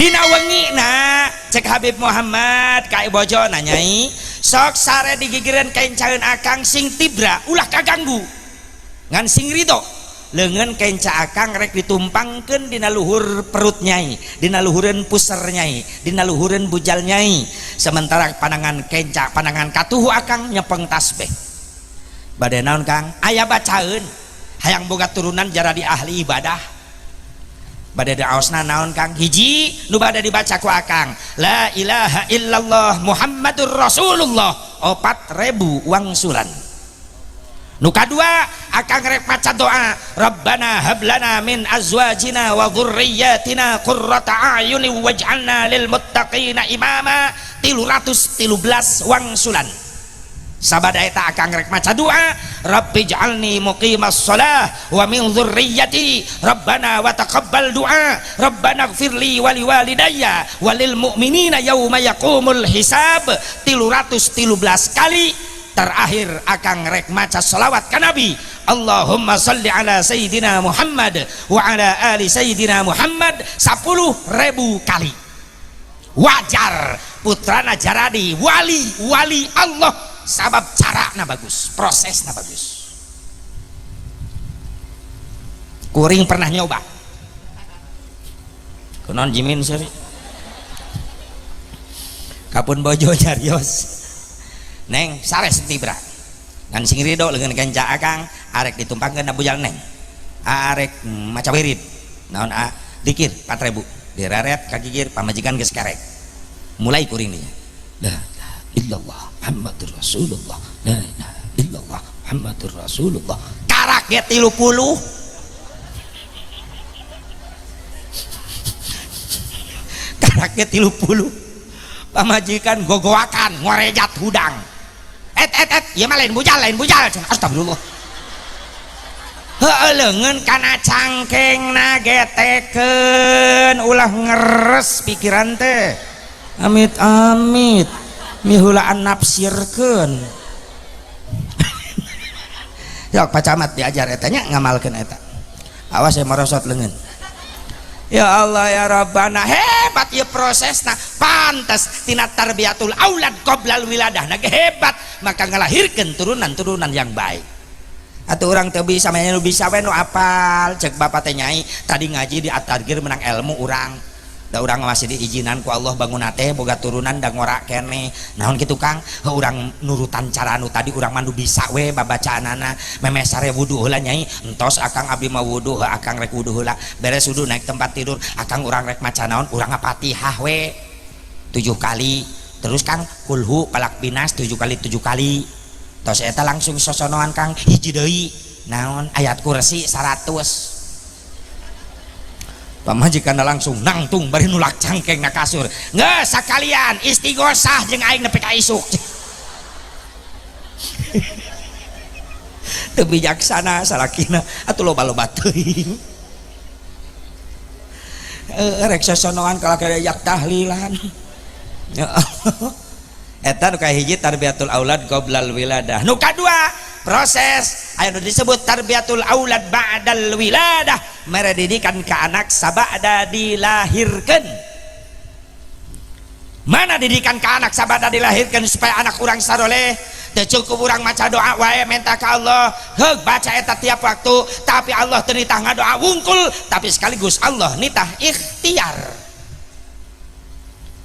dina wengina cek Habib Muhammad kai bojo nanyai sok sare digigireun kencaeun akang sing tibra ulah kaganggu ngan sing ridho leungeun kenca akang rek ditumpangkeun dina luhur perut nyai, dina luhureun puser nyai, dina luhureun bujal nyai, sementara panangan kenca panangan katuhu akang nyepeng tasbih. Bade naon Kang? Aya bacaeun hayang boga turunan jaradi ahli ibadah. Bade daosna naon Kang? Hiji nu bade dibaca ku akang la ilaha illallah Muhammadur Rasulullah 4.000 wangsulan. Nu kadua akang rek maca doa Rabbana hablana min azwajina wa dzurriyyatina qurrata a'yunin waj'alna lil muttaqina imama 313 wangsulan. Sabada eta akang rek maca doa Rabbi ij'alni muqimas shalah wa min dzurriyyati Rabbana wa taqabbal du'a Rabbana ighfirli wa liwalidayya walil mu'minina yauma yaqumul hisab 313 kali. Terakhir akang rek maca salawat ka Nabi Allahumma salli ala Sayyidina Muhammad wa ala ali Sayyidina Muhammad 10.000 kali. Wajar putrana jaradi wali Allah sabab carana bagus, prosesna bagus. Kuring pernah nyoba kunon jimin seri kapun bojo nyarios neng sares tibra ngan sing ridho leungeun kenca akang arek ditumpangkeun na bujal neng arek maca wirid naon dikir 4.000 diraret ka gigir pamajikan geus karek mulai kuring nih la ilaha illallah Muhammadur Rasulullah la ilaha illallah Muhammadur Rasulullah karak ge 30 karak ge 30 pamajikan gogoakan ngorejat hudang ieu mah lain bujal astagfirullah heueuh leungeun kana cangkengna getekeun ulah ngeres pikiran teh amit mihulaan nafsirkeun yok Pak Camat diajar eta nya ngamalkeun eta awas ya merosot leungeun. Ya Allah ya Rabbana hebat ya prosesna pantas tina tarbiyatul aulad qoblal wiladah nage hebat maka ngelahirkan turunan-turunan yang baik. Atuh urang teu bisa manya nu bisa we nu apal cek bapak teh nyai tadi ngaji di At-Targhir menang ilmu urang da urang masih diizinan ku Allah bangun teh boga turunan da ngora kene naon kitu Kang urang nurutan cara nu tadi urang mah nu bisa we babacaanana memeh sare wudu heula nyai entos akang abdi mah wudu akang rek wudu heula beres wudu naik tempat tidur akang urang rek maca naon urang Fatihah we 7 kali terus Kang kulhu palak binas 7 kali tos eta langsung sosonoan Kang hiji deui naon ayat kursi 100 pamajikan langsung nangtung bari nulak cangkeng na kasur geus sakalian istighosah jeung aing nepi ka isuk teu bijaksana salakina atuh loba-loba teuing rek sosonoan kala yak tahlilan ya Allah eta nu kahiji tarbiyatul aulad qoblal wiladah nu kadua proses aya nu disebut tarbiyatul aulad ba'dal wiladah mere didikan ke anak sabada dilahirkan. Mana didikan ke anak sabada dilahirkan supaya anak urang saroleh teu cukup urang maca doa wae minta ka Allah heug baca eta tiap waktu tapi Allah teu nitah ngadoa wungkul tapi sekaligus Allah nitah ikhtiar.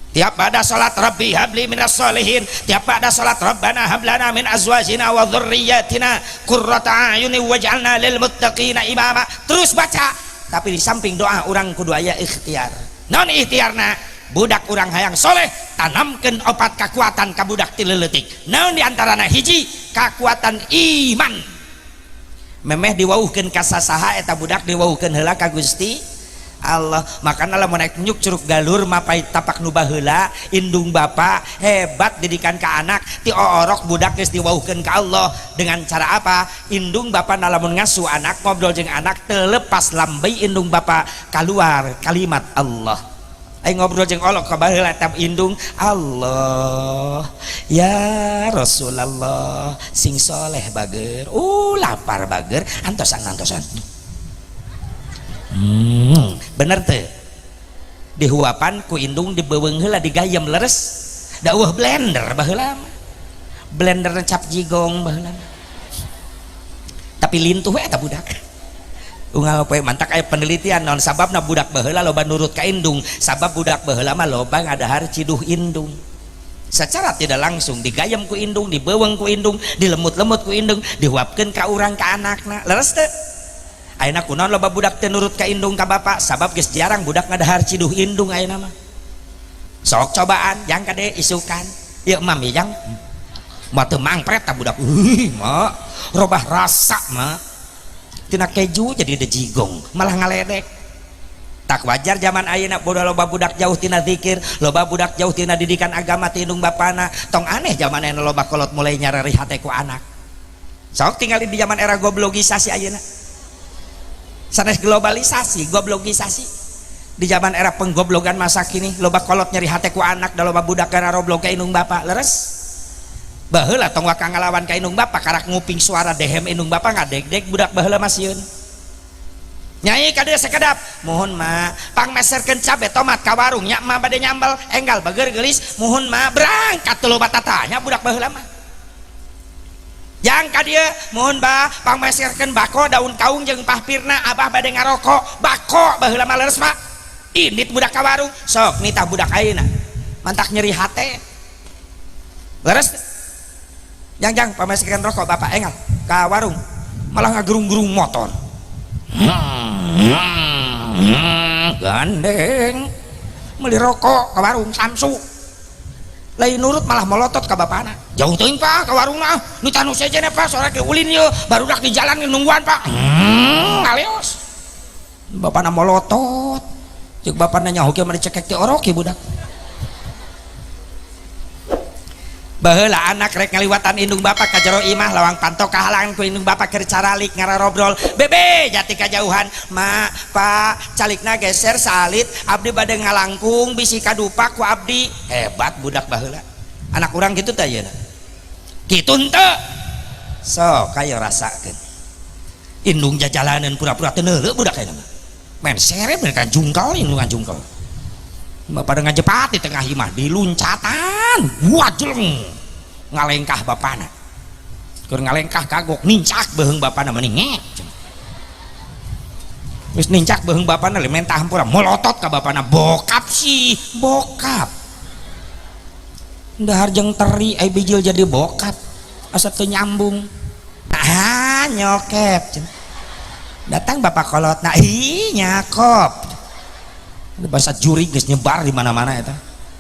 Tiap pada salat Rabbi habli minas sholihin tiap pada salat Rabbana hablana min azwajina wa dzurriyyatina qurrata a'yunin waj'alna lil muttaqina imama terus baca tapi di samping doa urang kudu aya ikhtiar. Naon ikhtiarna? Budak urang hayang soleh tanamkeun opat kekuatan ka budak ti leuletik. Naon diantarana hiji kekuatan iman memeh diwauhkeun ka sasaha eta budak diwauhkeun heula ka Gusti Allah makana lamun naik nyuk curug galur mapai tapak nu baheula indung bapa hebat didikan ka anak ti orok budak geus diwauhkeun ka Allah dengan cara apa indung bapa lamun ngasuh anak ngobrol jeung anak teu lepas lambei indung bapa keluar kalimat Allah ai ngobrol jeung olok ka baheula tab indung Allah ya Rasulullah sing soleh bager lapar bager antosan bener teh dihuapan ku indung dibeuweung heula digayem leres da eueuh blender baheula blender cap jigong baheula tapi lintuh eta budak unggal poe mantak aya penelitian naon sababna budak baheula loba nurut ka indung sabab budak baheula mah loba ngadahar ciduh indung secara tidak langsung digayem ku indung dibeuweung ku indung dilemut-lemut ku indung dihuapkeun ka urang ka anakna leres teu ayeuna kunaon loba budak teu nurut ka indung ka bapak sabab geus jarang budak ngadahar ciduh indung ayeuna mah sok cobaan jang kade isukan ieu mam ya jang mah teu mangpret ta budak mah robah rasa mah tina keju jadi dejigong malah ngaledek tak wajar zaman ayeuna bodoh loba budak jauh tina zikir loba budak jauh tina didikan agama ti indung bapana tong aneh zaman ayeuna loba kolot mulai nyarari hate ku anak sok tinggal di zaman era goblogisasi ayeuna sanes globalisasi goblogisasi di zaman era penggoblogan masa kini loba kolot nyeri hate ku anak da loba budak gara roblog ka indung bapa leres baheula tong waka ngalawan ka indung bapa karak nguping suara dehem indung bapa ngadeg-deg budak baheula mah sieun nyai kade sekedap mohon ma pang meserkeun cabe tomat ka warung nya mah bade nyambel enggal bageur geulis mohon ma berangkat teu loba tatanya budak baheula mah jang ka dieu mohon ba pang meserkeun bako daun kaung jeung pahpirna abah bade ngarokok bako baheula mah leres mah indit budak ka warung sok nitah budak ayeuna mantak nyeri hate leres jang pameserkeun rokok bapak enggal ka warung malah ngagerung-gerung motor gandeng meuli rokok ka warung Samsu lain nurut malah melotot ka bapana jauh teuing pak ka warungna nu tanu sejenna pak sore ke ulin ye barudak di jalan nungguan pak ngaleos bapana melotot ceuk bapana nyaho ge mari cekek ti orok ki budak baheula anak rek ngaliwatan indung bapak ka jero imah lawang pantok kahalangan ku indung bapak keur caralik ngararobrol bebe jati kajauhan ma pak calikna geser salit abdi bade ngalangkung bisi kadupak ku abdi hebat budak baheula anak urang kitu teh ayeuna kitu henteu sok kayo rasakeun indung jajalaneun pura-pura teu neuleuh budak ayeuna mah men seret mereka jungkal indung jungkal pada ngajepati tengah imah diluncatan wajleng ngalengkah bapana keur ngalengkah kagok nincak beheung bapana meni ngek wis nincak beheung bapana le mentah hampura molotot ka bapana bokap sih bokap dahar jeung teri ai bijil jadi bokap asa teu nyambung ah nyokep datang bapak kolotna ih nyakop bahasa juri geus nyebar di mana-mana eta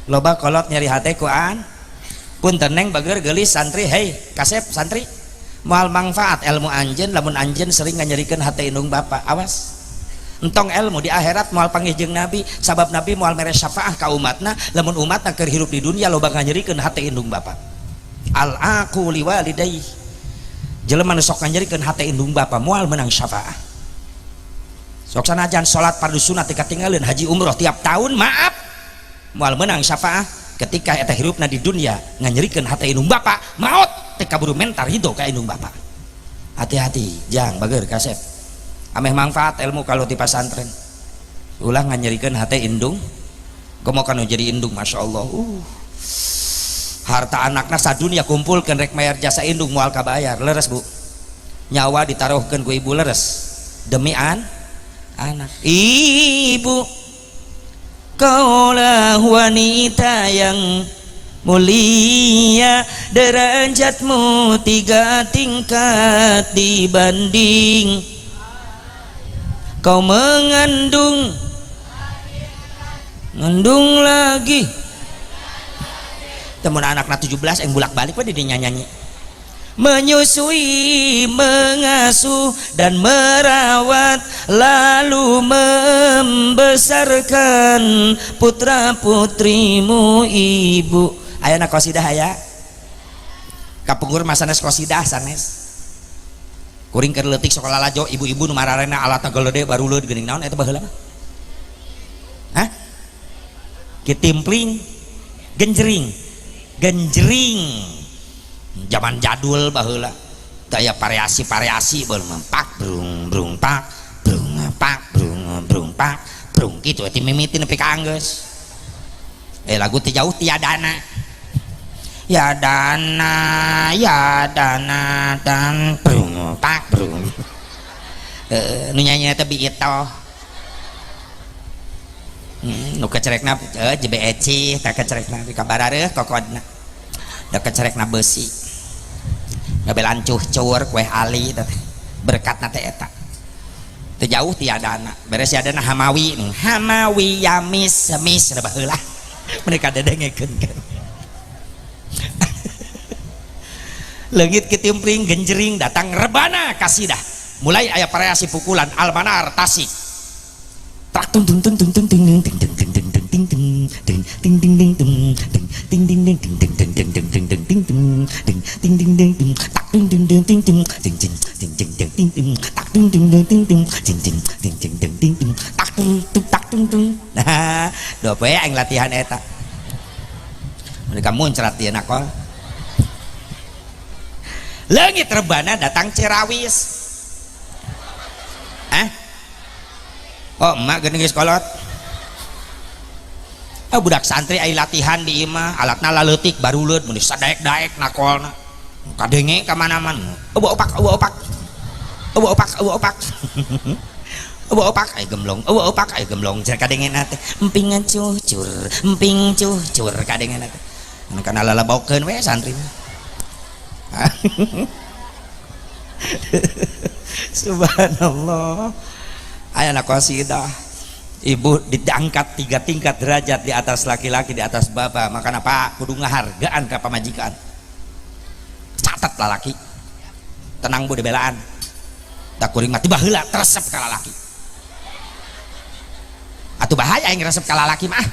loba kolot nyari hate ku an punten neng bageur geulis santri hei kasep santri moal manfaat ilmu anjeun lamun anjeun sering nganyerikeun hate indung bapa awas entong ilmu di akhirat moal panggih jeung nabi sabab nabi moal mere syafaah ka umatna lamun umatna keur hirup di dunia loba nganyerikeun hate indung bapa al aqu liwalidayhi jelema nu sok nganyerikeun hate indung bapa moal menang syafaah sok sanajan salat fardu sunat katinggalieun haji umroh tiap tahun maaf moal menang syafaah ketika eta hirupna di dunia nganyerikeun hate indung bapa maot teh kaburu mentar ridho ka indung bapa hati-hati jang bageur kasep ameh manfaat ilmu kalau di pesantren ulah nganyerikeun hate indung komo kanu jadi indung masyaallah harta anakna sadunya kumpulkeun rek mayar jasa indung moal kabayar leres bu nyawa ditaruhkeun ku ibu leres demi anak ibu kaulah wanita yang mulia derajatmu 3 tingkat dibanding kau mengandung lagi temen anaknya 17 yang bulak balik pada dia nyanyi menyusui, mengasuh dan merawat lalu membesarkan putra putrimu ibu ayana qasidah aya kapungkur masanes qasidah sanes kuring keur leutik sekolah lajo ibu-ibu nu mararena alatna golode baruleud geuning naon eta baheula mah hah kitimpling genjring zaman jadul baheula daya variasi baheula pak brung pak brung pak brung pak brung gitu ti mimiti nepi ka anggeus lagu ti jauh tiadana ya dana dan brung pak brung nu nyanyi teh bi itu nu kecerekna jebe eci tak kecerekna di kabarareuh kokodna da kecerekna besi ngabelan cuh-cuur kue ali berkatna teh eta teu jauh tiadana beres tiadana hamawi yamis semis da baheula mereka dedengekeun kan leungit kitimpring genjering datang rebana kasidah mulai aya variasi pukulan almanar tasik tak tung tung tung tung tung tung tung tung tung tung tung tung tung ting ting ting ting tung ting ting ting ting ting ting ting ting ting ting ting tung ting ting ting ting tung tak tung tung tung ting tung ting ting ting ting ting ting tung tak tung tung tung ting tung ting ting ting ting ting ting tung tak tung tung tak tung tung nah do poe aing latihan eta mereka muncrat dia nakol leungit rebana datang Cirawis oh emak geuning geus kolot budak santri aya latihan di imah alatna laleutik baruleud mun sadaek-daek nakolna kadenge ka mana-mana opak aya gemblong cer kadengena teh emping cucur kadengena teh kana lalabokeun we santri subhanallah aya na qasidah ibu diangkat 3 tingkat derajat di atas laki-laki di atas bapak makanya pak kudu ngahargaan ka pamajikan catat lalaki tenang bu dibelaan tak kuring mati baheula teresep ka lalaki atuh bahaya yang resep ka lalaki mah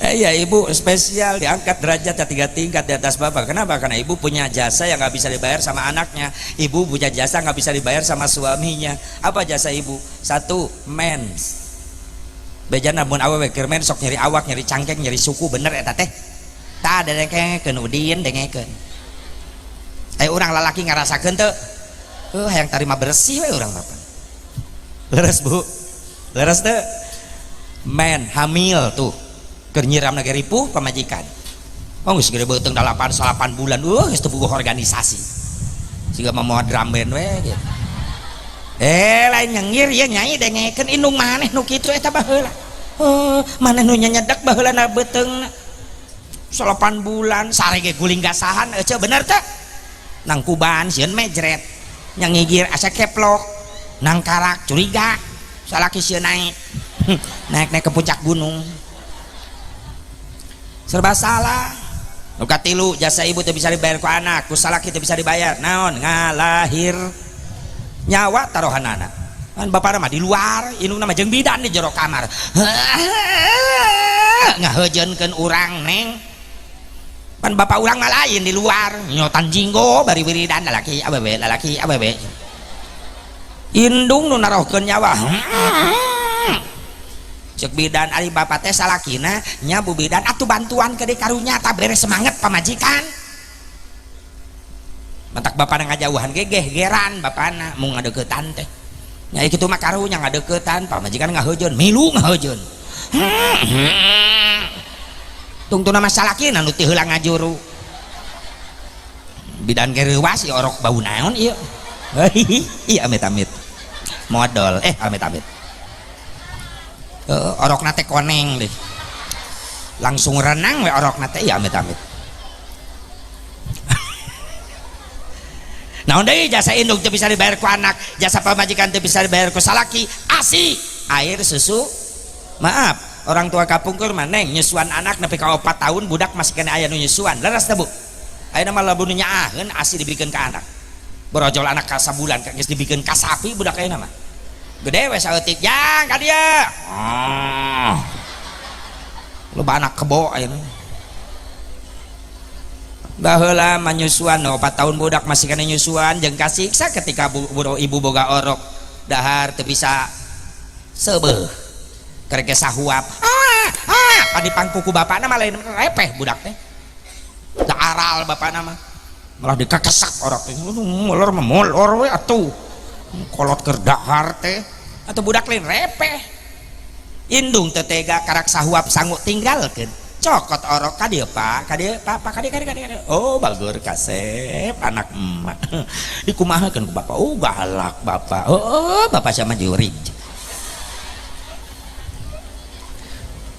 ya ibu spesial diangkat derajatnya 3 tingkat di atas bapak. Kenapa? Karena ibu punya jasa yang nggak bisa dibayar sama anaknya. Ibu punya jasa nggak bisa dibayar sama suaminya. Apa jasa ibu? 1 mens bejana mun awewe keur men sok nyeri awak nyeri cangkeng nyeri suku bener eta teh tah dengekeun udin dengekeun urang lalaki ngarasakeun teu hayang tarima bersih we urang bapak leres bu leres teu men hamil tuh keur nyiram nage ripuh pamajikan geus gede beuteung 8 bulan geus teu boga organisasi siga mamoh drum band we gitu lain nyengir ya nyai dengekeun indung maneh nu kitu eta baheula maneh nu nyedek baheula na beuteungna 8 bulan sare ge guling gasahan ece bener teh nang kuban sieun mejret nyangigir asa keplok nang karak curiga salaki sieun naik naik ke puncak gunung serba salah. Nu katilu jasa ibu teu bisa dibayar ku anak ku salaki teu bisa dibayar naon ngalahir nyawa taruhanana kan bapana mah di luar indungna mah jeung bidan di jero kamar ngahejeunkeun urang neng pan bapak urang mah lain di luar nyotan jinggo bari wiridan lalaki awewe indung nu narohkeun nyawa cek bidan ari bapak teh salakina nya bu bidan atuh bantuan ke karunya tak beres semangat pamajikan mentak bapana ngajauhan ge geran bapana mau ngadeuketan teh nya kitu mah karunya ngadeuketan pamajikan ngaheujeun milu ngaheujeun tungtuna mah salakina nu teu heula ngajuru bidan ge reuwas ieu orok bau naon ieu iya amit-amit modal amit-amit orok nate koneng deh langsung renang we orok nate ya amit-amit naon deui jasa indung teu bisa dibayar ku anak jasa pamajikan teu bisa dibayar ku salaki asi air susu maaf orang tua kapungkur mah neng nyusuan anak nepi ka 4 tahun budak masih kena aya nu nyusuan leres teh bu ayeuna mah lamun nyaaheun asi dibikeun ka anak borojol anak ka sabulan geus dibikeun ka sapi budak ayeuna mah gede we saeutik jang ka dieu loba anak kebo ayeuna baheula manyusuan 4 tahun budak masih kena nyusuan jeung kasiksa ketika ibu boga orok dahar teu bisa seubeuh keur ge sahuap padi pangkuku bapana mah lain repeh budak teh da aral bapana mah malah dikakesak orok teh molor we atuh kolot keur dahar teh atau budak lain repeh indung tetega karak sahuap sanggup tinggalkan cokot orok kadieu pak kadieu oh bagur kasep anak emak dikumahakeun ku bapak oh galak bapak oh bapak sama jurig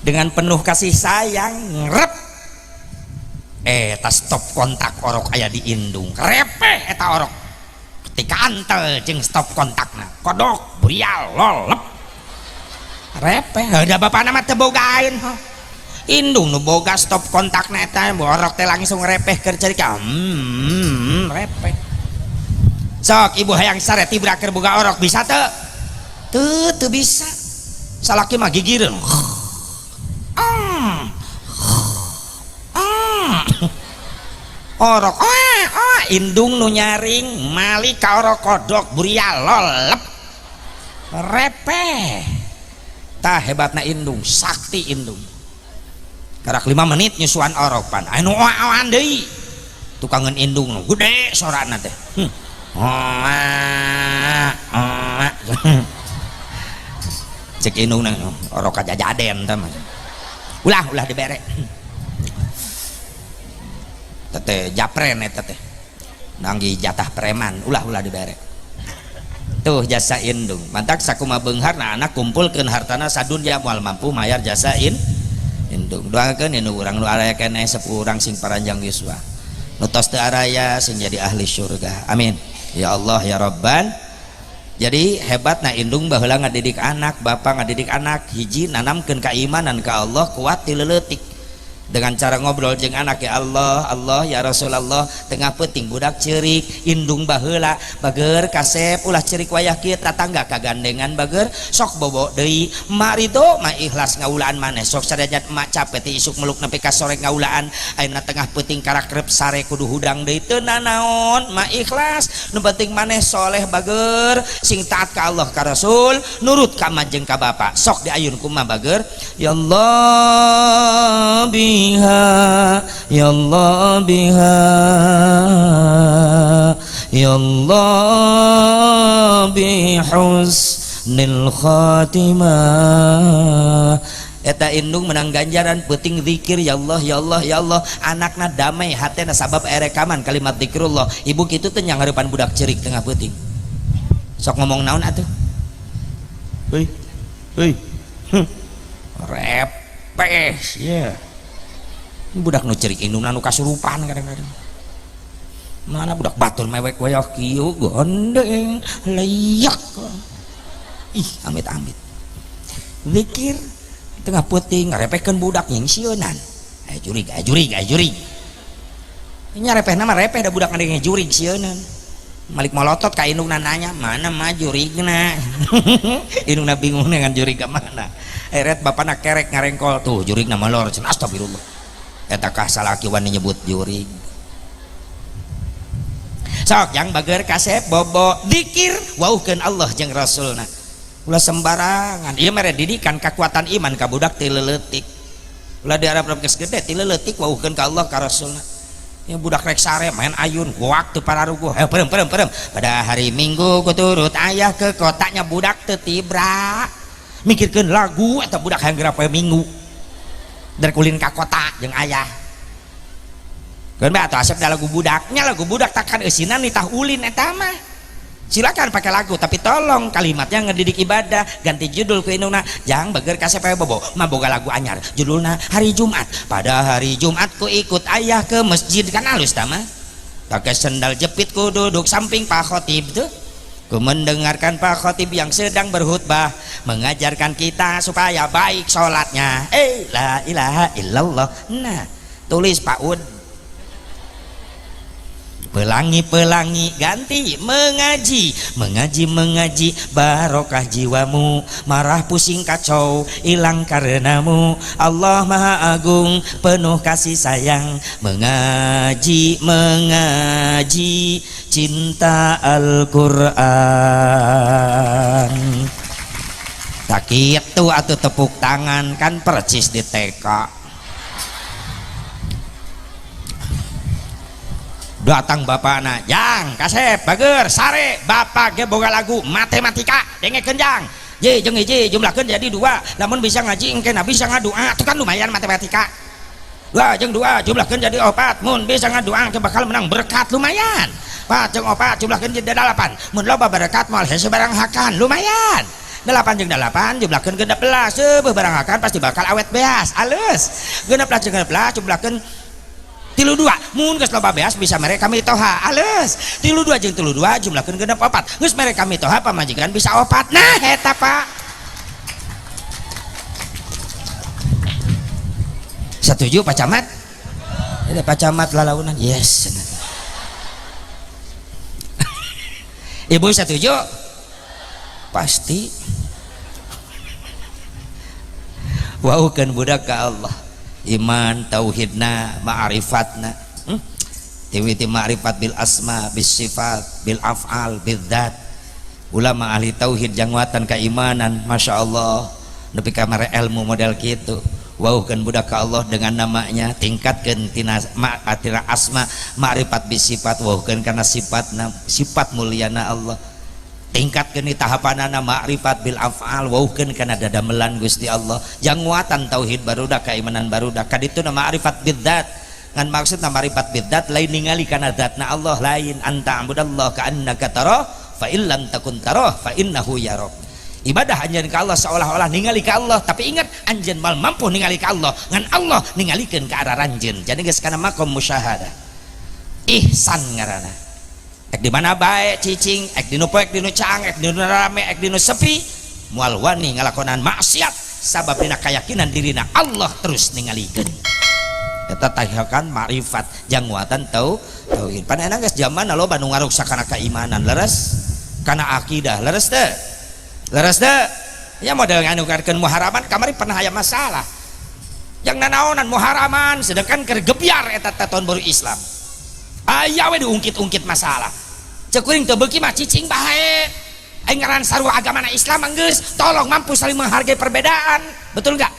dengan penuh kasih sayang ngrep tas stop kontak orok aya di indung repeh eta orok ketika antel jeung stop kontakna kodok burial lolep repeh ada bapak nama teu bogaeun indung nu boga stop kontakna eta borok teh langsung repeh keur carika repeh sok ibu hayang sare tibra keur boga orok bisa teu bisa salaki mah gigireun orok indung nu nyaring mali ka orok kodok burial lolep repeh tah hebatna indung sakti indung karak 5 menit nyusuan orok pan anu awan deui tukangan indung nu gede sorana teh cek indung nang orok kajajaden teh ulah dibere tete japren eta teh nanggi jatah preman ulah dibere tuh jasa indung mantak sakumaha beungharna anak kumpulkeun hartana sadunya moal mampu mayar jasa indung doakeun nu urang nu araya keneh sepuh urang sing paranjang yuswa nu tos teu araya sing jadi ahli surga amin ya Allah ya Rabban. Jadi hebatna indung baheula ngadidik anak bapak ngadidik anak hiji nanamkeun keimanan ka Allah kuat ti leuletik dengan cara ngobrol jeung anak ya Allah ya Rasulullah tengah peuting budak ceurik indung baheula bager kasep ulah ceurik wayah kieu tatangga kagandengan bager sok bobo deui mak ridho mah ikhlas ngaulaan maneh sok sadayat emak capek teh isuk meluk nepi ka sore ngaulaan ayeuna tengah peuting karakrep sare kudu hudang deui teu nanaon mah ikhlas nu penting maneh soleh bager sing taat ka Allah ka Rasul nurut ka emak jeung ka bapak sok diayun kumaha bager ya Allah ya Allah biha ya Allah bihusnil khatimah eta indung menang ganjaran peuting zikir ya Allah ya Allah ya Allah anakna damai hatena sabab erekaman kalimat zikrullah ibu kitu teh nyanghareupan budak ceurik tengah peuting sok ngomong naon atuh heuy repeh ya budak nu cerik indungna nu kasurupan kadang-kadang mana budak batur mewek wayah kieu gondeng leyak ih amit-amit zikir tengah peuting ngarepehkeun budak yang sieunan jurig nyarepehna mah repeh da budak ngadenge jurig sieunan malik molotot ka indungna nanya mana mah jurigna indungna bingung dengan jurig ka mana eret bapana kerek ngarengkol tuh jurigna malor cenah astagfirullah eta kah salaki wani nyebut jurig sok yang bager kasep bobo dikir wauhkeun Allah jeung Rasulna ulah sembarangan ieu mere didikan kekuatan iman ka budak ti leuletik ulah diarap geus gede ti leuletik wauhkeun ka Allah ka Rasulna ya budak rek sare main ayun waktu pararuguh perem pada hari Minggu kuturut ayah ke kotanya budak teu tibra mikirkeun lagu eta budak hayang geura poe Minggu dari kulin ka kota jeung ayah kan atau asep da lagu budaknya lagu budak takkan eusinan nitah ulin eta mah silakan pakai lagu tapi tolong kalimatnya ngedidik ibadah ganti judul ku indungna jang beger kasep bobo mah boga lagu anyar judulna hari Jumat pada hari Jumat ku ikut ayah ke masjid kan halus tah mah pakai sendal jepit ku duduk samping Pak Khotib tuh ku mendengarkan Pak Khotib yang sedang berkhutbah mengajarkan kita supaya baik sholatnya la ilaha illallah nah tulis Pak Ud pelangi ganti mengaji barokah jiwamu marah pusing kacau hilang karenamu Allah Maha Agung penuh kasih sayang mengaji cinta Al-Quran tak itu atau tepuk tangan kan percis di TK datang bapakna jang kasep bager sare bapak ge boga lagu matematika dengekeun jang jeung hiji jumlahkeun jadi 2, lamun bisa ngaji engke bisa ngadoa itu kan lumayan matematika. Wah jeung 2 jumlahkeun jadi 4, mun bisa ngadoa ke bakal menang berkat lumayan. Wah jeung 4 jumlahkeun jadi 8, mun loba berkat moal hese barang hakan lumayan. 8 jeung 8 jumlahkeun 16 barang hakan pasti bakal awet beas alus. 16 jeung 16 jumlahkeun 32, mun geus loba beas bisa mere kami toha alus. 32 jeung 32 jumlahkeun 4, geus mere kami toha pamajikan bisa 4. Nah eta Pak. Setuju Pak Camat? Ada Pak Camat lalaunan. Yes. Ibu setuju? Pasti. Waukeun budak ka Allah. Iman tauhidna ma'rifatna tiwiti ma'rifat bil asma bis sifat bil af'al bil dzat. Ulama ahli tauhid jangwatan keimanan Masya Allah nepi ka mere ilmu model kitu. Waukeun budak ka Allah dengan namanya tingkatkeun tina asma ma'rifat bis sifat, waukeun kana sifatna sifat mulyana Allah. Tingkatkeun di tahapanana ma'rifat bil af'al, waukeun kana dadamelan Gusti Allah. Jangwatan tauhid barudak keimanan barudak kaditu na ma'rifat bidzat. Ngan maksudna ma'rifat bidzat lain ningali kana zatna Allah, lain anta abudallah ka annaka tarah fa illam takun tarah fa innahu yarak. Ibadah anjeun ka Allah seolah-olah ningali ka Allah, tapi ingat anjeun mal mampu ningali ka Allah, ngan Allah ningalikeun ka arah anjeun. Jadi geus kana maqam musyahadah. Ihsan ngaranna. Ek di mana bae cicing, ek dinu poek dinu caang, ek dinu rame, ek dinu sepi, moal wani ngalakonan maksiat sabab dina keyakinan dirina Allah terus ningalikeun. Eta tahakan ma'rifat jangwatan tauhid. Panena geus zaman loba nu ngaruksak kana keimanan leres, kana akidah leres teu? Leres teu? Ya model nganukarkeun muharaman kamari pernah aya masalah. Yang nanaonan muharaman sedangkan keur gebyar eta tahun baru Islam. Aya we diungkit-ungkit masalah. Cek kuring teu beuki mah cicing bae. Aing ngaran sarua agamana Islam geus, tolong mampu saling menghargai perbedaan. Betul enggak?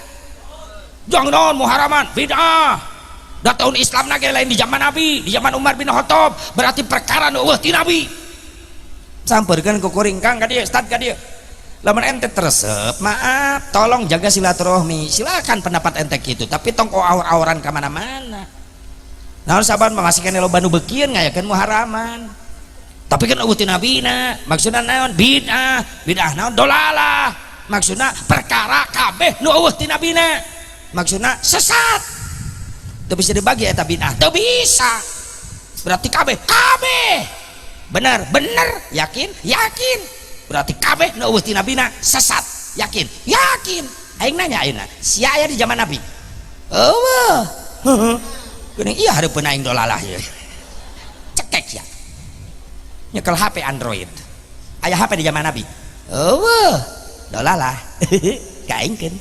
Jangan naon muharaman bid'ah. Da tahun Islam ge lain di zaman Nabi, di zaman Umar bin Khattab, berarti perkara nu eueuh ti Nabi. Sampeurkeun ku kuring Kang ka dieu, Ustaz ka dieu. Lamun ente teresep, maaf, tolong jaga silaturahmi. Silakan pendapat ente kitu, tapi tong awur-awuran ka mana-mana. Naon saban mengasihkan loba nu beukieun ngayakeun muharaman. Tapi kan eueuh ti nabina, maksudna naon? Bid'ah. Bid'ah naon? Dolalah. Maksudna perkara kabeh nu eueuh ti nabina. Maksudna sesat. Teu bisa dibagi eta bid'ah. Teu bisa. Berarti kabeh. Bener, yakin? Yakin. Berarti kabeh nu eueuh ti nabina sesat. Yakin? Yakin. Aing nanya ayeuna, sia aya di zaman Nabi? Eueuh. Geuning iya hareupeun aing dolalah ieu. Cekek ya. Nyekel HP Android. Aya HP di zaman Nabi. Eueuh, dolalah. Kaengkeun.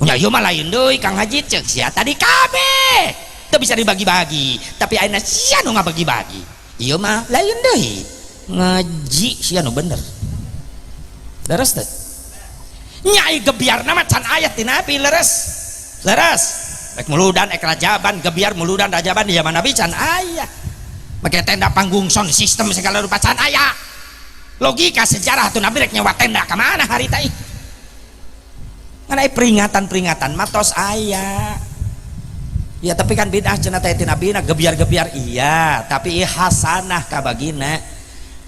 Nya ieu mah lain deui Kang Haji ceuk sia tadi kabeh. Teu bisa dibagi-bagi, tapi ayeuna sia nu ngabagi-bagi. Ieu mah lain deui. Ngaji sia nu bener. Leres teh? Nyai gebyarna mah can ayat ti Nabi leres. Leres. Ek muludan ek rajaban gebiar muludan rajaban di zaman Nabi can aya make tenda panggung sound system segala rupa can aya. Logika sejarah tuh Nabi rek nyewa tenda ke mana hari teh ngan peringatan matos aya ya. Tapi kan bid'ah cenah teh ti Nabi na gebiar-gebiar iya, tapi hasanah ka bagina.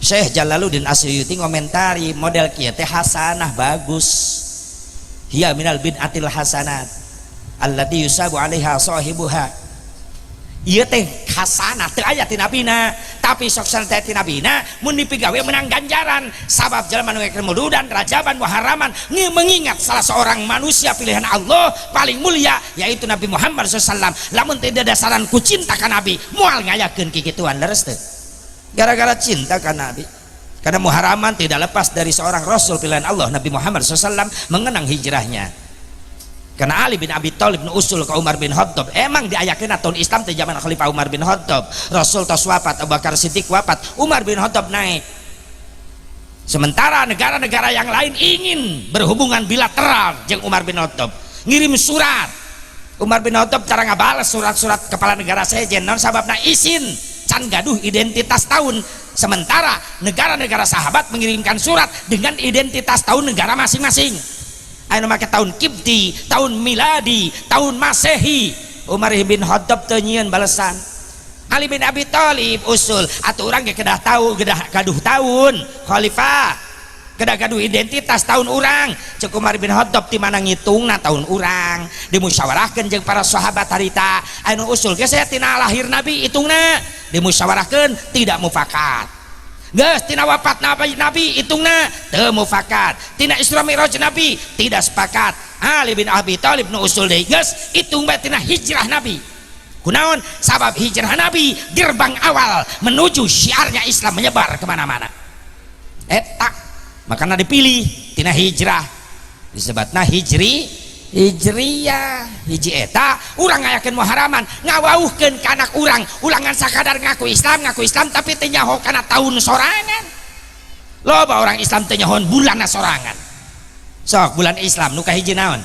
Syekh Jalaluddin Asyuyuti ngomentari model kieu teh hasanah bagus, hiya minal bid'atil hasanat allati yusabu alaiha sahibuha. Ieu teh hasanah teu aya ti nabina, tapi sok teh ti nabina mun dipigawe menang ganjaran. Sabab jelema nu ngeukeun muludan rajaban muharaman mengingat salah seorang manusia pilihan Allah paling mulia yaitu Nabi Muhammad SAW. Lamun teu dadasaran ku cinta ka Nabi moal ngayakeun kikituan leres teu? Gara-gara cinta ka Nabi. Karena muharaman tidak lepas dari seorang rasul pilihan Allah Nabi Muhammad SAW mengenang hijrahnya. Karena Ali bin Abi Thalib nu usul ke Umar bin Khattab emang diayakeun tahun Islam teh zaman Khalifah Umar bin Khattab. Rasul tos wafat, Abu Bakar Siddiq wafat, Umar bin Khattab naik. Sementara negara-negara yang lain ingin berhubungan bilateral jeung Umar bin Khattab, ngirim surat. Umar bin Khattab cara ngabales surat-surat kepala negara sejen non sababna izin can gaduh identitas tahun, sementara negara-negara sahabat mengirimkan surat dengan identitas tahun negara masing-masing. Anu make tahun Kibti, tahun miladi, tahun Masehi. Umar bin Khattab teu nyieun balesan. Ali bin Abi Thalib usul atuh urang ge kedah tahu kedah gaduh tahun khalifah, kedah gaduh identitas tahun urang. Cek Umar bin Khattab ti mana ngitungna tahun urang, dimusyawarahkeun jeung para sahabat harita anu usul ge saya tina lahir nabi hitungna, dimusyawarahkeun tidak mufakat. Geus tina wafat nabi hitungna teu mufakat, tina Isra Mi'raj nabi tidak sepakat. Ali bin Abi Thalib nu usul deui geus hitung bae tina hijrah nabi. Kunaon? Sabab hijrah nabi gerbang awal menuju syiarnya Islam menyebar kemana-mana. Eta makanya dipilih tina hijrah disebutna hijriyah. Hiji eta urang ngayakeun muharaman ngawauhkeun ka anak urang ulangan sakadar ngaku Islam tapi teu nyaho kana tahun sorangan. Loba orang Islam teu nyahoan bulanna sorangan. Sok bulan Islam nu kahiji naon?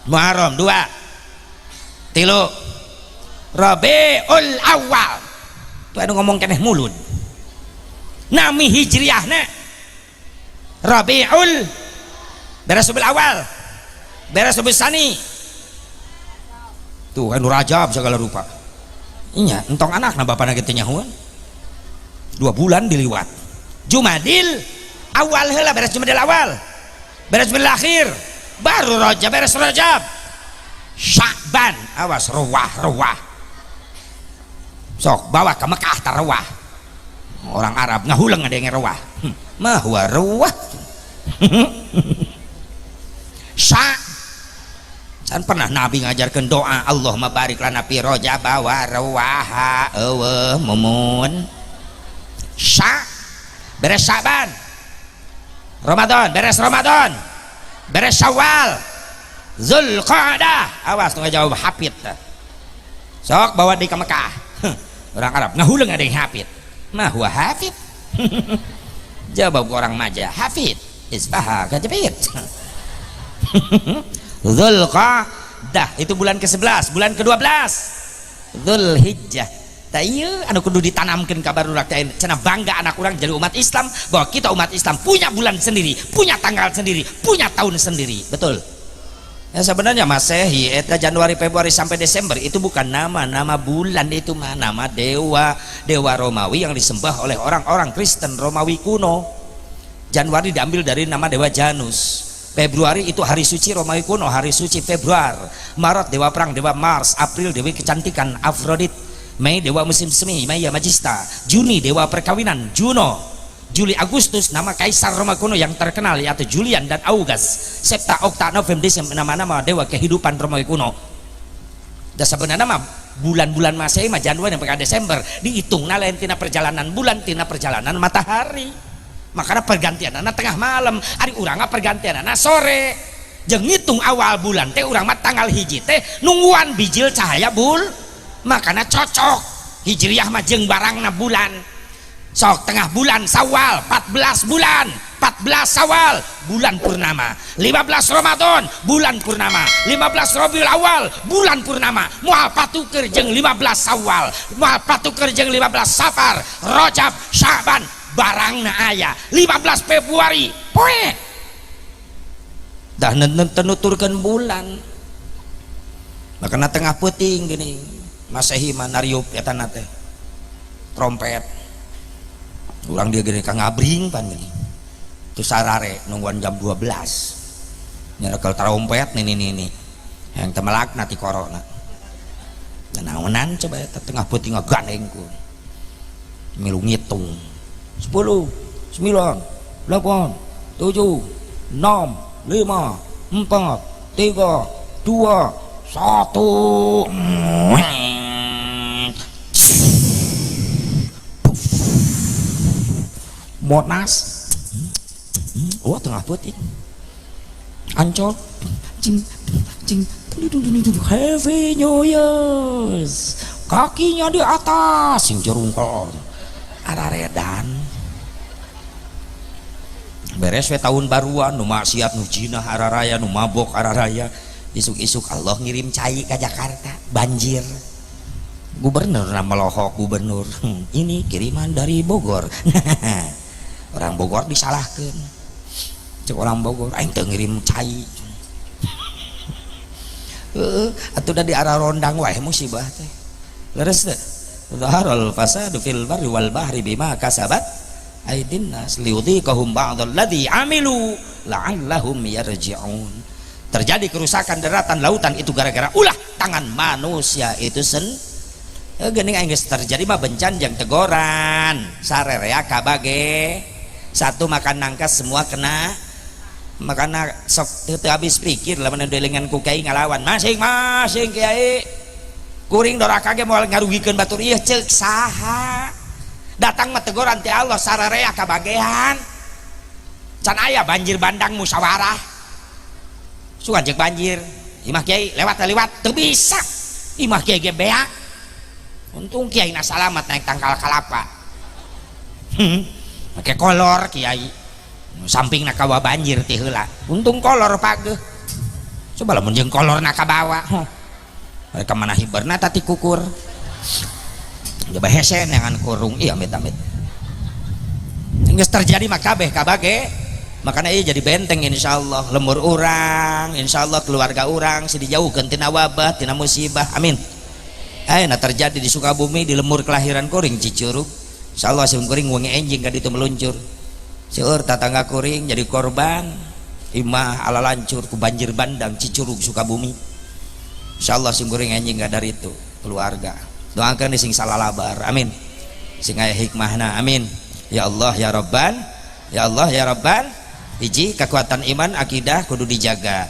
Muharram. 2 3 Rabiul Awal. Tuh anu ngomong keneh mulut. Nami hijriyahna Rabiul, beres Rabiul Awal, beres Rabiul Tsani. Tuh anu Rajab segala rupa. Inya entong anakna bapana kitu nyahuan. 2 bulan diliwat. Jumadil Awal heula beres Jumadil Awal. Beres Jumadil Akhir, baru Rajab beres Rajab. Sya'ban, awas ruwah. Sok bawa ke Mekah tarawah. Orang Arab ngahuleng ada yang rawah. Mah huwa rawah. Can pernah Nabi ngajarkan doa Allahumma barik lana fi Rajab wa rawaha eueuh mumun. Beres Sya'ban. Beres Ramadan. Beres Syawal. Zulqa'dah. Awas nu ngajawab hafid. Sok bawa di ke Mekah. Orang Arab ngahuleng ada yang hafid. Mah huwa hafid. Jawab orang Majah hafid isbaha kajabit. Zulqa'dah itu bulan ke-11, bulan ke-12 Zulhijjah. Tah ieu anu kudu ditanamkeun ka barudak teh cenah bangga anak urang jadi umat Islam bahwa kita umat Islam punya bulan sendiri, punya tanggal sendiri, punya tahun sendiri. Betul. Ya sebenarnya Masehi eta Januari Februari sampai Desember itu bukan nama bulan, itu mah nama dewa Romawi yang disembah oleh orang-orang Kristen Romawi kuno. Januari diambil dari nama dewa Janus. Februari itu hari suci Romawi kuno, hari suci Februari. Maret dewa perang dewa Mars, April dewa kecantikan Afrodit, Mei dewa musim semi Maya Magista, Juni dewa perkawinan Juno, Juli Agustus nama kaisar Roma kuno yang terkenal yaitu Julian dan August, Septa Okta November Desember nama-nama dewa kehidupan Romawi kuno. Dan sebenarnya nama bulan-bulan Masehi mah Januari sampai Desember dihitungna lain tina perjalanan bulan, tina perjalanan matahari. Makanya pergantian anak tengah malam, hari urang pergantian anak sore. Jeung ngitung awal bulan teh urang mah tanggal hiji teh nungguan bijil cahaya makanya cocok hijriyah mah jeung barangna bulan. Sok tengah bulan Sawal 14 bulan 14 Sawal bulan purnama, 15 Ramadan bulan purnama, 15 Rabiul Awal bulan purnama, moal patuker jeung 15 Sawal, moal patuker jeung 15 Safar, Rajab, Sya'ban barangna aya 15 Februari poe dah nuturkeun bulan. Makana tengah peuting gini Masehi mah nariup eta teh trompet ulang dia gini kang ngabring pan gini tu sarare nungguan jam 12 nyerekel trompet nih yang temelak nanti korona naonan coba eta tengah peuting ngagandengku milu ngitung 10 9 8 7 6 5 4 3 2 1 Monas tengah putih Ancol cing Happy New Years kakinya di atas sing jerungkol araredan beres we tahun baruan nu maksiat nu jinah araraya nu mabok araraya isuk-isuk Allah ngirim cai ke Jakarta banjir gubernur nama lohok gubernur. Ini kiriman dari Bogor. Orang Bogor disalahkan, cek orang Bogor aing teu ngirim cai. Atuh da di arah rondang wae musibah teh leres teh. Zaharul fasadu fil barri wal bahri bima kasabat aydin nas liyudhiqahum ba'dal ladzi amilu la'allahum yarji'un. Terjadi kerusakan daratan lautan itu gara-gara ulah tangan manusia itu geuning aing geus terjadi mah bencan jeung tegoran sarerea kabage satu makan nangka semua kena makana sok teu habis pikir lamun delengan ku kiai ngalawan masing-masing kiai kuring doraka ge moal ngarugikeun batur ieu ceuk saha datang mah teguran ti Allah sararea kabagean can aya banjir bandang musyawarah sugan ceuk banjir imah kiai lewat teu bisa imah kiai ge beak untung kiai na salamat naik tangkal kalapa make kolor kiai samping nak kawa banjir ti heula untung kolor pageuh coba lamun jeung kolor nak kabawa mereka mana hiberna tati kukur coba hese neangan kurung iya amit-amit geus terjadi mah kabeh kabage makanya ieu jadi benteng insyaallah lemur urang insyaallah keluarga urang si dijauhkeun tina wabah tina musibah amin. Ayeuna terjadi di Sukabumi di lemur kelahiran kuring Cicurug insyaallah sim kuring wengi enjing ka ditu meluncur seueur tatangga kuring jadi korban imah ala lancur ku banjir bandang Cicurug Sukabumi insyaallah sim kuring enjing ka dari itu keluarga doakeun sing salalabar amin sing aya hikmahna amin ya Allah ya Rabban ya Allah ya Rabban hiji kekuatan iman akidah kudu dijaga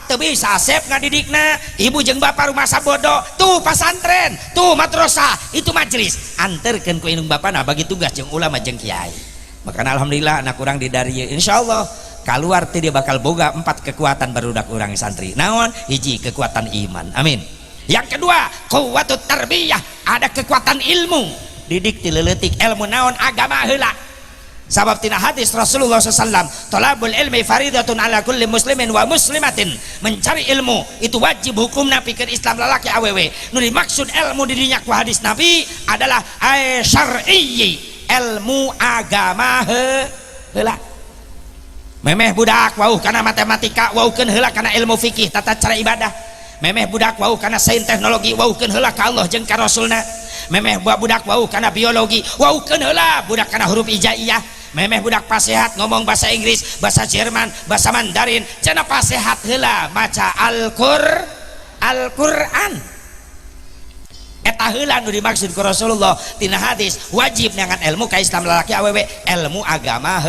teu bisa asep ngadidikna ibu jeung bapak rumah sabodo tuh pasantren tuh madrasah itu majelis anterkeun ku indung bapana bagi tugas jeung ulama jeung kiai makana alhamdulillah anak urang di dari insyaallah kaluar teh dia bakal boga 4 kekuatan barudak urang santri naon hiji kekuatan iman amin yang kedua quwwatut tarbiyah ada kekuatan ilmu didik ti leuletik ilmu naon agama heula sabab tina hadis Rasulullah SAW thalabul ilmi faridatun ala kulli muslimin wa muslimatin mencari ilmu itu wajib hukumna pikeun Islam lalaki awewe nu dimaksud ilmu di dinya ku hadis Nabi adalah syar'iyyi ilmu agama heula memeh budak wauh kana matematika wauhkeun heula kana ilmu fikih tata cara ibadah memeh budak wauh kana sains teknologi wauhkeun heula ka Allah jeung ka Rasulna memeh budak wauh kana biologi wauhkeun heula budak kana huruf hijaiyah memeh budak pasehat ngomong bahasa Inggris bahasa Jerman bahasa Mandarin cenah pasehat heula maca Al-Qur'an eta heula nu dimaksud ku Rasulullah tina hadis wajib neangan ilmu ka Islam lalaki awewe ilmu agama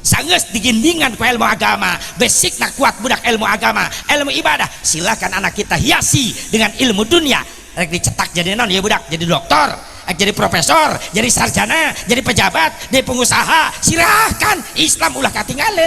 sangeus digindingan ku ilmu agama basicna kuat budak ilmu agama ilmu ibadah silakan anak kita hiasi dengan ilmu dunia rek dicetak jadi non ya budak jadi dokter jadi profesor jadi sarjana jadi pejabat jadi pengusaha silahkan Islam ulah katinggalin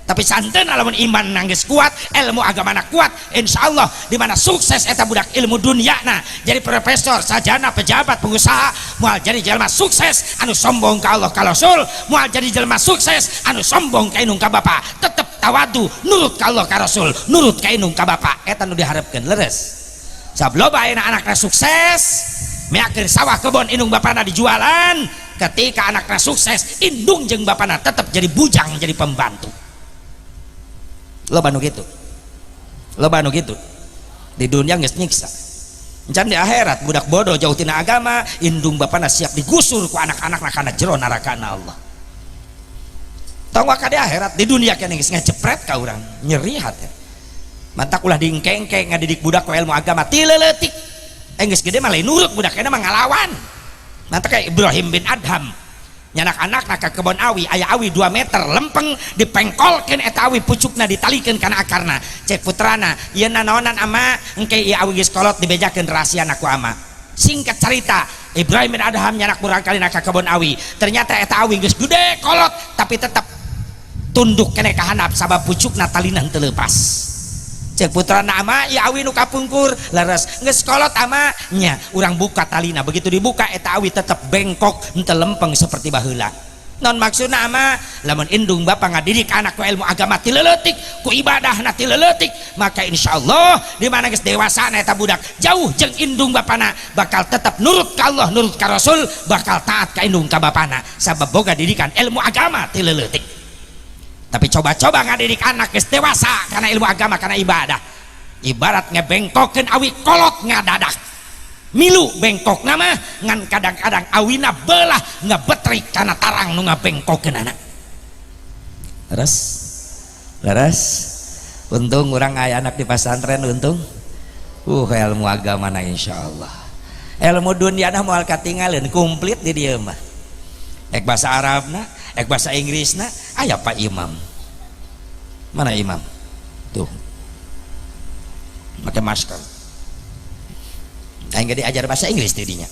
tapi santen alamun iman nangis kuat ilmu agama nak kuat insyaallah dimana sukses eta budak ilmu dunia nah jadi profesor sarjana pejabat pengusaha moal jadi jelema sukses anu sombong ka Allah ka Rasul moal jadi jelema sukses anu sombong ka indung ka bapa tetep tawadu nurut ka Allah ka Rasul nurut ka indung ka bapa eta nu diharapkeun leres sabab loba anak-anakna sukses meakeun sawah kebon indung bapana dijualan ketika anakna sukses indung jeung bapana tetap jadi bujang jadi pembantu loba nu kitu di dunia geus nyiksa encan di akhirat budak bodoh jauh tina agama indung bapana siap digusur ku anak-anakna kana jero narakana Allah tong ka di akhirat di dunia kene geus ngejepret ka urang nyeri hate mantak ulah dingkengkeng ngadidik budak ku ilmu agama ti leuletik geus gede mah lain nurut budak kena mah ngalawan nanti kayak Ibrahim bin Adham nyanak-anak nak ke kebon awi aya awi 2 meter lempeng dipengkolkeun eta awi pucukna ditalikeun kana akarna cek putrana ieu naonan ama engke ieu awi geus kolot dibejakeun rahasiana ku ama singkat cerita Ibrahim bin Adham nyanak murang kali nak ke kebon awi ternyata eta awi geus gede kolot tapi tetap tunduk kene ka handap sabab pucukna talina teu leupas cek putrana ama ya awi nu kapungkur leres geus kolot ama nya urang buka talina begitu dibuka eta awi tetep bengkok henteu lempeng seperti baheula non maksudna ama lamun indung bapa ngadidik anak ku ilmu agama ti leuletik ku ibadah na ti leuletik maka insyaallah di mana geus dewasa na eta budak jauh jeung indung bapana bakal tetap nurut ka Allah nurut ka Rasul bakal taat ka indung ka bapana sabab boga didikan ilmu agama ti leuletik. Tapi coba-coba ngadidik anak geus dewasa karena ilmu agama karena ibadah ibarat ngebengkokeun awi kolot ngadadak milu bengkok nama ngan kadang-kadang awina belah ngebetrik karena tarang nu ngabengkokeun anak. Leres untung orang aya anak di pesantren untung ilmu agama na insyaallah ilmu dunia na moal katinggalin komplit di dieu mah ek bahasa Arabna ek bahasa Inggrisna aya Pak Imam mana imam tuh pakai masker aing diajar bahasa Inggris tidinya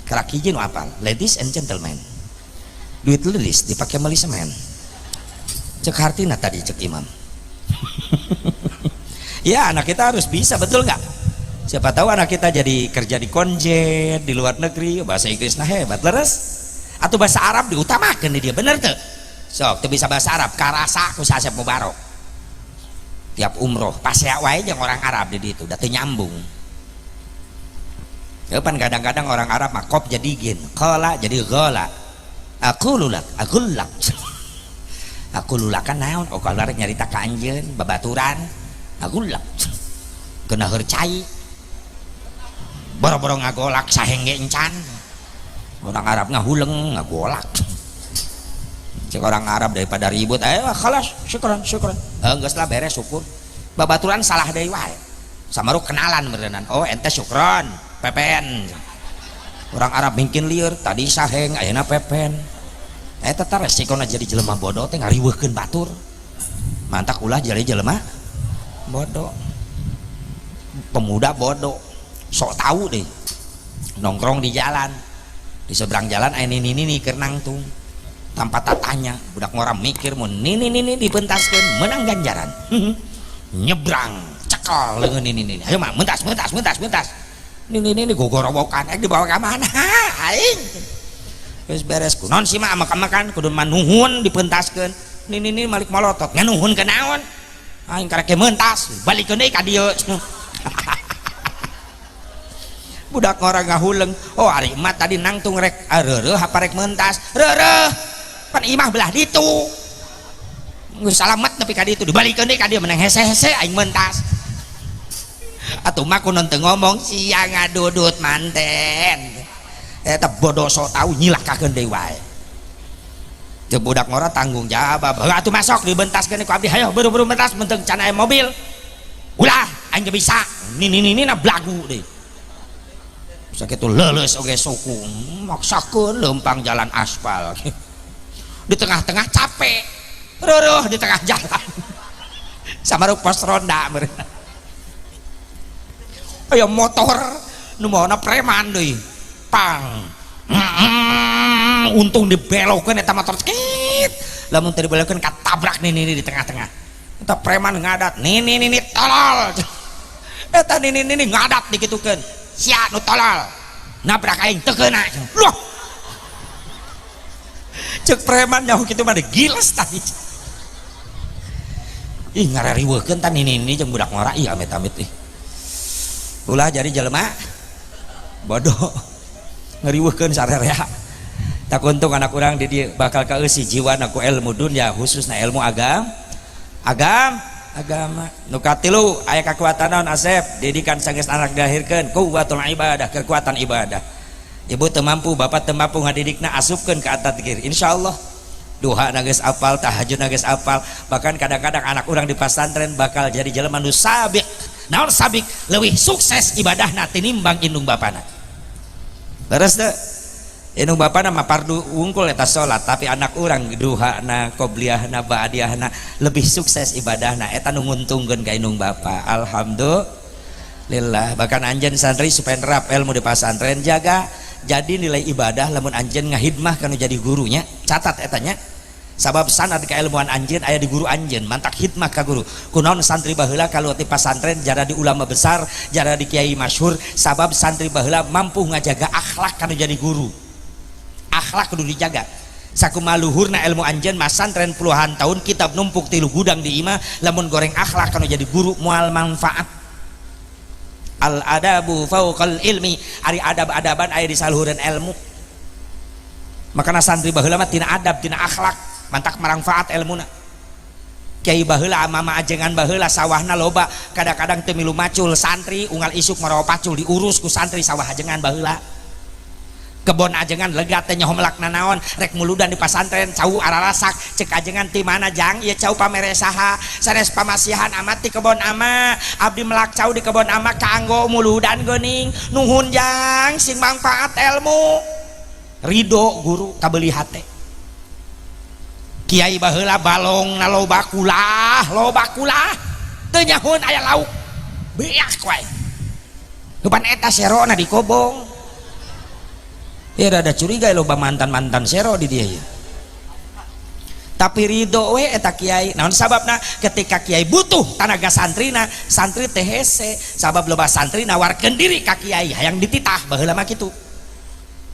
kerak hiji nu apal ladies and gentlemen duit leulis dipake meuli semen cek hartina tadi cek imam. Ya anak kita harus bisa betul nggak siapa tahu anak kita jadi kerja di konjen di luar negeri bahasa Inggris nah hebat leres atau bahasa Arab diutamakan dia bener tuh sok tuh bisa bahasa Arab karasa ku Asep Mubarok tiap umroh pas ya wae jeung orang Arab di ditu da teu nyambung. Kapan kadang-kadang orang Arab makop jadi gin, kola jadi gola, aku lulak kan naon, oh kalau rek nyarita ka anjeun, babaturan, aku lulak, kena hercai, boro-boro ngagolak sahenge encan, orang Arab ngahuleng ngagolak, cek orang Arab daripada ribut, ayo khalas, syukran, geus lah beres syukur, babaturan salah deui wae, samaru kenalan berenang, oh ente syukron. Pepen orang Arab mungkin lieur tadi saheng ayeuna pepen eta teh resikona jadi jelema bodoh teh ngariweuhkeun batur mantak ulah jadi jelema bodoh pemuda bodoh sok tahu deh nongkrong di jalan di seberang jalan aya nini keur nangtung tanpa tatanya budak ngora mikir mun nini dipentaskeun menang ganjaran nyebrang cekal leungeun nini ayo mah mentas ini gogorowokan dibawa ke mana aing geus beres kunaon sih mah makan kudu manuhun dipentaskeun ini malik molotot nganuhun ke naon aing karek mentas balikeun deui ka dieu budak orang ngahuleng oh ari emat tadi nangtung rek reureuh apa rek mentas reureuh pan imah belah ditu geus salamet nepi ka ditu dibalikeun deui ka dieu menang hese-hese aing mentas atuh mah kunon teu ngomong sia ngadudut manten eta bodoh sok tahu nyilakakeun deui wae teu budak ngora tanggung jawab atuh masok dibentaskeun ku abdi hayo buru-buru bentas menteung can aya mobil ulah aing teu bisa nini na blagu deui sakitu leuleus oge suku maksakeun leumpang jalan aspal di tengah-tengah capek reueuh di tengah jalan samaru pos ronda ayo motor nu maona preman deui pang untung dibelokeun eta motor cekit lamun teu dibelokeun katabrak nini di tengah-tengah eta preman ngadat nini tolol eta nini ngadat dikitukeun sia nu tolol nabrak aing teu keuna loh cek preman nyaho kitu mah giles tadi ih ngarariweukeun tah nini jeung budak ngora ieu amit-amit ih ulah jadi jelema bodoh ngeriweuhkeun sarerea tak untung anak urang di dieu bakal kaeusi jiwana ku ilmu dunya khususna ilmu agama nu katilu aya kakuatan naon Asep didikan sanggeus anak dilahirkeun kuwatul ibadah kekuatan ibadah ibu teu mampu bapak teu mampu ngadidikna asupkeun ka at-tadhkir insyaallah duha geus apal tahajud geus apal bahkan kadang-kadang anak urang di pesantren bakal jadi jelema nu sabiq naon sabik leuwih sukses ibadahna tinimbang indung bapana leres teh indung bapana mah fardu wungkul eta salat tapi anak urang duhana qobliyahna ba'diyahna lebih sukses ibadahna eta nu nguntungkeun ka indung bapa alhamdulillah bahkan anjeun santri supaya nerap ilmu di pesantren jaga jadi nilai ibadah lamun anjeun ngahidmah kana jadi gurunya catat etanya sabab sanad keilmuan anjeun aya di guru anjeun mantak hidmah ka guru kunaon santri baheula kalau ti pasantren jara di ulama besar jara di kiai masyhur sabab santri baheula mampu ngajaga akhlak kana jadi guru akhlak kudu dijaga sakumaha luhurna ilmu anjeun masantren puluhan tahun kitab numpuk tilu gudang di imah lamun goreng akhlak kana jadi guru moal manfaat. Al adabu fauqal ilmi, ari adab-adaban aya di saluhureun ilmu. Makana santri baheula mah tina adab tina akhlak mantak marangfaat ilmuna. Kiai baheula mama ajengan baheula sawahna loba kadang-kadang teu milu macul santri unggal isuk marawa pacul diurus ku santri sawah ajengan baheula. Kebon ajengan lega teh nyaho melakna naon rek muludan di pasantren cau ararasak cek ajengan ti mana jang ieu cau pamere saha sanes pamasihan amat ti kebon ama abdi melak cau di kebon ama kanggo muludan geuning nuhun jang sing manfaat ilmu ridho guru kabeli hate. Kiai baheula balong na loba kulah teu nyahun aya lauk beak wae depan eta sero na dikobong. Ya rada curiga loba mantan sero di dia ya. Tapi ridho we eta kiai. Naon sababna ketika kiai butuh tanaga santrina, santri teh hese sabab loba santri nawarkeun diri ka kiai hayang dititah baheula mah kitu.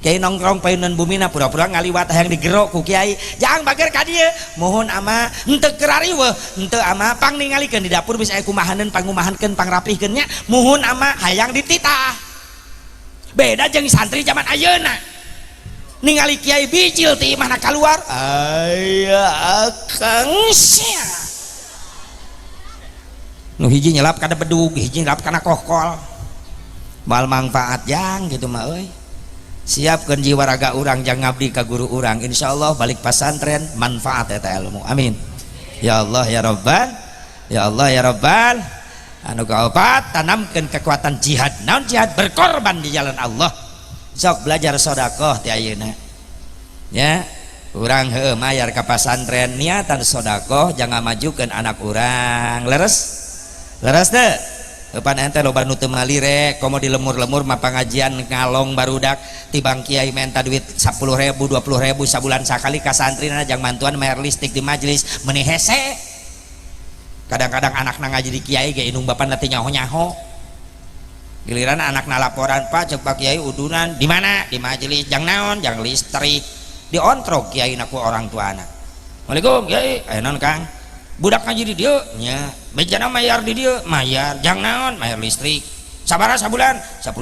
Kiai nongkrong paeunan bumina pura-pura ngaliwat hayang digerok ku kiai. Jang bager ka dieu. Mohon ama henteu kerariweuh, henteu ama pang ningalikeun di dapur bisa aya kumahaneun pangumahankeun pangrapihkeun nya. Mohon ama hayang dititah. Beda jeung santri zaman ayeuna. Ningali kiai bijil ti imahna kaluar. Aya akang sia. Nu hiji nyelap kana bedug, hiji nyelap kana kohkol. Moal manfaat jang gitu mah euy. Siapkeun jiwa raga urang jang ngabdi ka guru urang. Insyaallah balik pasantren manfaat eta ilmu. Amin. Ya Allah ya Rabbal. Ya Allah ya Rabbal. Anu kaopat tanamkeun kekuatan jihad. Naon jihad? Berkorban di jalan Allah. Sok belajar sedekah ti ayeuna. Ya, urang heueuh mayar ka pasantren niatan sedekah jangan majukeun anak urang. Leres? Leres teu? Pan ente loba nu teu meuli rek komo di lemur-lemur mah pangajian ngalong barudak tibang kiai menta duit 10.000 20.000 sabulan sakali ka santrina jang mantuan mayar listrik di majelis meuni hese. Kadang-kadang anakna ngaji di kiai ge indung bapana teh nyaho-nyaho. Giliran anakna laporan, Pak cek Pak Kiai udunan di mana? Di majelis jang naon jang listrik diontrok kiai na ku orang tuana. Waalaikum Kiai, aya naon Kang? Budak ngaji di dieu nya bejana mayar di dieu mayar jang naon mayar listrik sabaraha sabulan 10.000.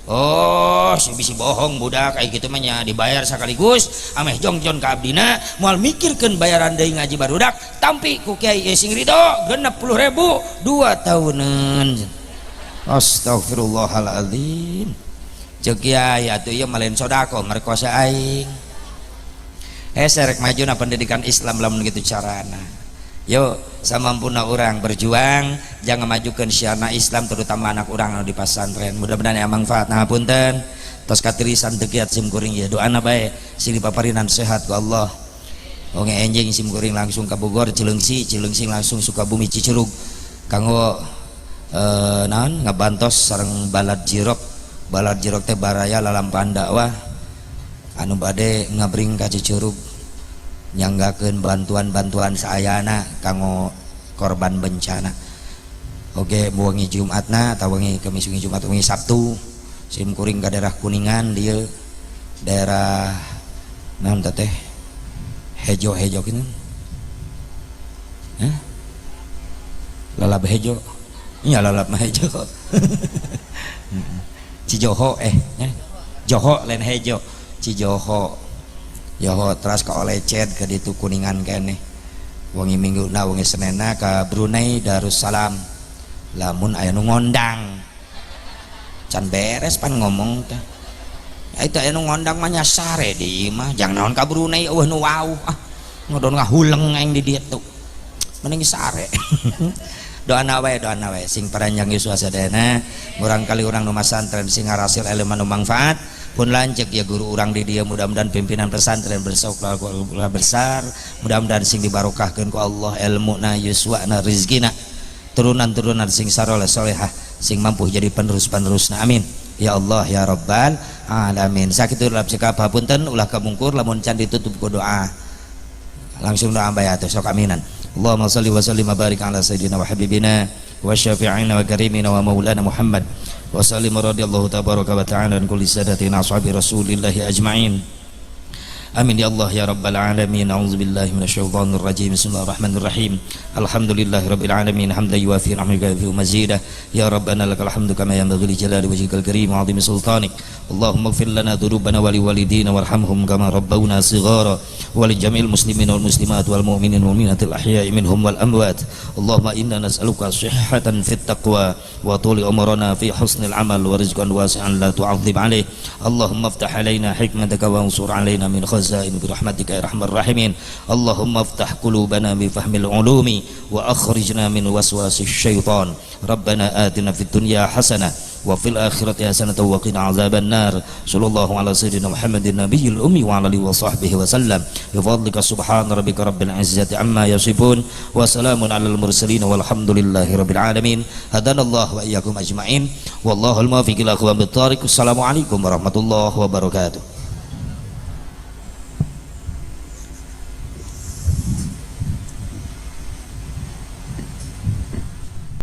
Oh si bisi bohong budak kayak gitu mah nya dibayar sekaligus ameh jongjon ka abdina moal mikirkeun bayaran deui ngaji barudak tampi ku Kiai sing ridho 60.000 2 tahunan. Astagfirullahaladzim. Ceuk Kiai atuh ieu mah lain sodako merkosa aing. Serek majuna pendidikan Islam lamun kitu carana. Yo samampuna orang berjuang jangan majukan syiarna Islam terutama anak orang anu di pasantren. Mudah-mudahan ya manfaat. Nah punten tos katirisan tegiat sim kuring ya doana bae silih paparinan sehat ku Allah. Onge enjing sim kuring langsung ka Bogor Cileungsi langsung Sukabumi Cicurug kanggo naon ngabantos sareng balad jirok teh baraya lalampahan dakwah anu bade ngabring ka Cicurug nyanggakeun bantuan-bantuan saayana kanggo korban bencana. Oke wengi Jumatna atau wengi Kamis wengi Jumat wengi Sabtu sim kuring ka daerah Kuningan dieu daerah naon teh hejo kitu lalab hejo nya lalab mah hejo Cijoho Joho lain hejo Cijoho Yoho teras ka Olecet ke ditu Kuningan kene wengi mingguna wengi Senena ka Brunei Darussalam lamun aya nu ngondang can beres pan ngomong teh itu aya nu ngondang mah nyasare di imah jang naon ka Brunei eueuh nu wauh ngodon ngahuleng aing di dieu mending sare. Doana wae sing paranjang Yusua sadayana urang kali urang nu masantren sing ngarasil ilmu nu manfaat pun lancek ya guru orang di dia mudah-mudahan pimpinan pesantren bersoklah besar mudah-mudahan sing dibarokahkeun ku Allah ilmu na Yuswa na rizkina turunan-turunan sing saroleh solehah sing mampu jadi penerus-penerusna amin ya Allah ya Rabbal alamin. Sakitu lap sikap hapunten ulah kamungkur lamun can ditutup ku doa langsung doa bae atuh sok aminan. Allahumma shalli wa sallim wa barik ala sayyidina wa habibina wa syafi'ina wa karimina wa maulana Muhammad wa sallim radhiyallahu tabaraka wa ta'ala an kulli sadatina ashabi rasulillahi ajma'in Amin ya Allah ya rabbal alamin. A'udzubillahi minasyaitonir rajim. Bismillahirrahmanirrahim. Alhamdulillahirabbil alamin hamdan yuwafi ni'matahu wa yukafi mazidah. Ya rabbana lakal hamdu kama yanbaghi li jalali wajhikal karim wa 'azimi sultanik. Allahumma ighfir lana dhunubana wa liwalidina warhamhum kama rabbawna shighara wa li jami'il muslimin wal muslimat wal mu'minin wal mu'minatil ahya'i minhum wal amwat. Allahumma inna nas'aluka shihhatan fit taqwa wa tuli umrana fi husnil amal wa rizqan wasi'an la tu'adzib alaih. Allahumma iftah alaina hikmataka wa ansur alaina min khazain bi rahmatika ya arhamar rahimin. Allahumma iftah qulubana bi fahmil ulumi wa akhrijna min waswasis syaitan. Rabbana atina fid dunya hasanah wa fil akhirati hasanatan wa qina azaban nar. Sallallahu ala sayyidina Muhammadin nabiyil ummi wa ala alihi wa sahbihi wa sallam. Bi fadlika subhana rabbika rabbil izzati amma yasifun wa salamun alal mursalin walhamdulillahi rabbil alamin. Hadanallahu wa iyyakum ajmain. Wallahul muwaffiq ila aqwamit thariq. Assalamualaikum warahmatullahi wabarakatuh.